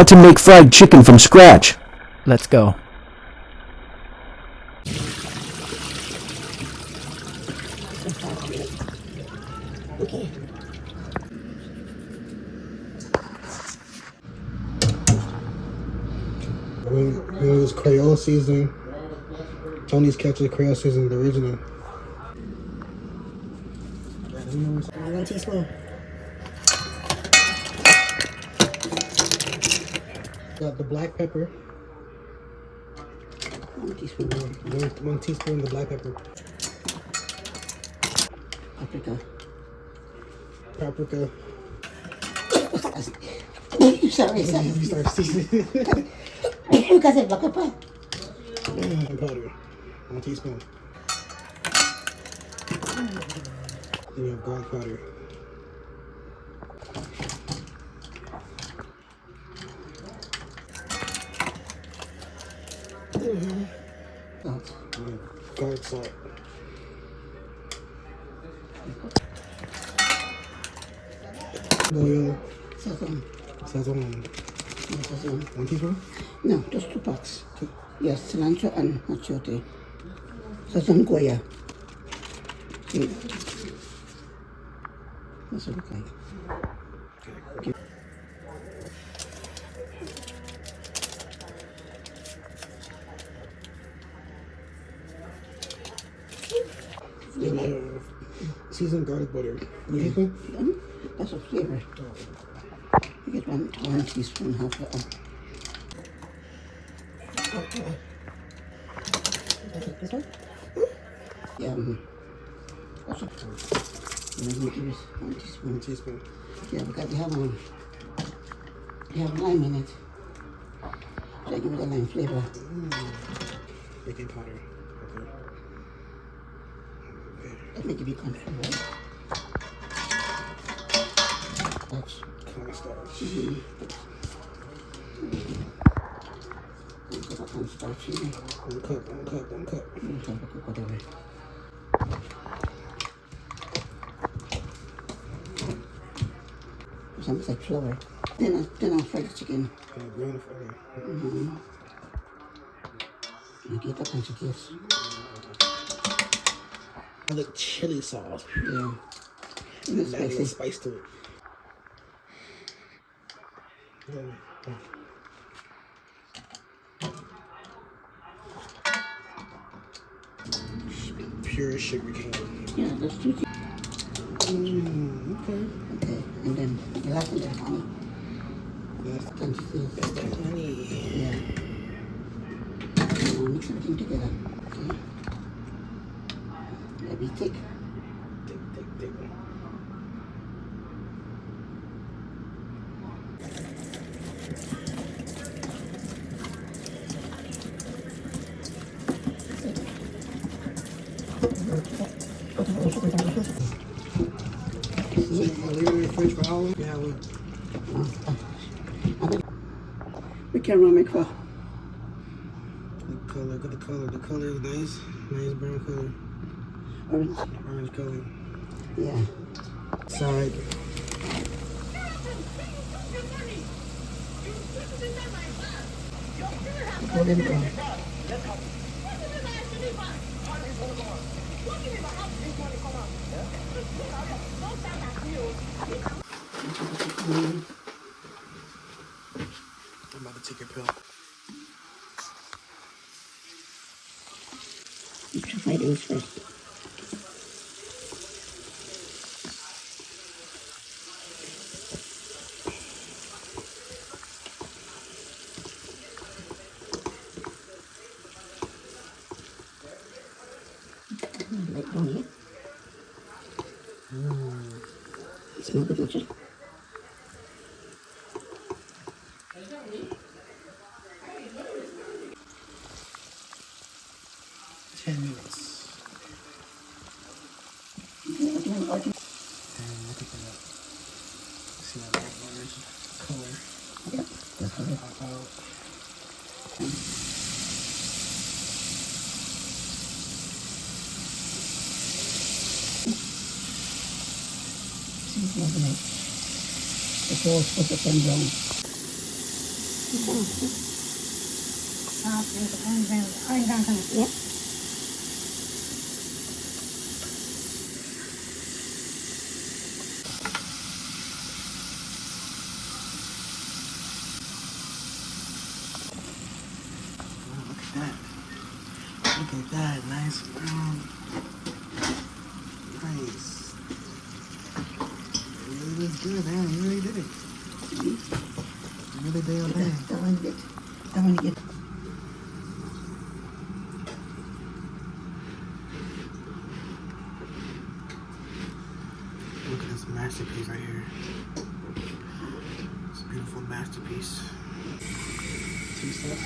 how to make fried chicken from scratch. Let's go. Okay. We use Creole seasoning. Tony's Ketchup, Creole seasoning, the original. 1 teaspoon. Got the black pepper. 1 teaspoon. 1 teaspoon of the black pepper. Paprika. Paprika. Sorry. You start seasoning. Because it's black pepper. And powder. 1 teaspoon. Then you have garlic powder. Salt. Garlic salt. Oil. Sazon. Sazon. 1 teaspoon? No, just 2 parts. Yes, cilantro and achiote. Sazon Goya. See? That's what it looks like. Okay. Then I have seasoned garlic butter. That's a flavor. You get 1 teaspoon, half of it. This one? Yeah. What's up? I'm going to give it 1 teaspoon. 1 teaspoon. Yeah, because you have lime in it. So I give it a lime flavor. Baking powder. Okay. That make it be comfortable. Starch. Cornstarch. Put a cornstarch in it. 1 cup. 1 cup, whatever. Something like flour. Then I'll fry the chicken. I get a bunch of this. I like chili sauce. Yeah. And it's spicy. A spice to it. Pure sugar cane. Yeah, that's 2 teaspoons. Okay. And then the last one is honey. That's the honey. Yeah. Mix everything together. Okay. It'll be thick. Thick. French for how long? Yeah, we can run my car. Look at the color. The color is nice. Nice brown color. Orange color. Yeah. Side. Golden brown. I'm about to take your pill. You should fry these first. Like down here. Smell good, don't you? And look at that. See that orange color? Yeah, that's color. See, it's lovely. The sauce was the same brown. Yep. Oh, look at that. Look at that. Nice brown. Nice. It really looks good, man. You really did it. You really did your thing. That one get. Look at this masterpiece right here. It's a beautiful masterpiece. Taste that.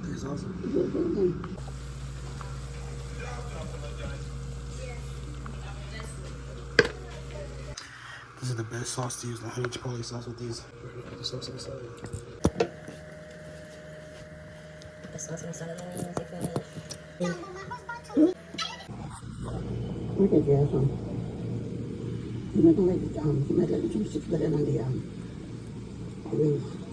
That's awesome. This is the best sauce to use, the honey chipotle sauce with these. Put the sauce on the side. The sauce on the side of the onions, if Look at this one. You might like the drumsticks better than the wings.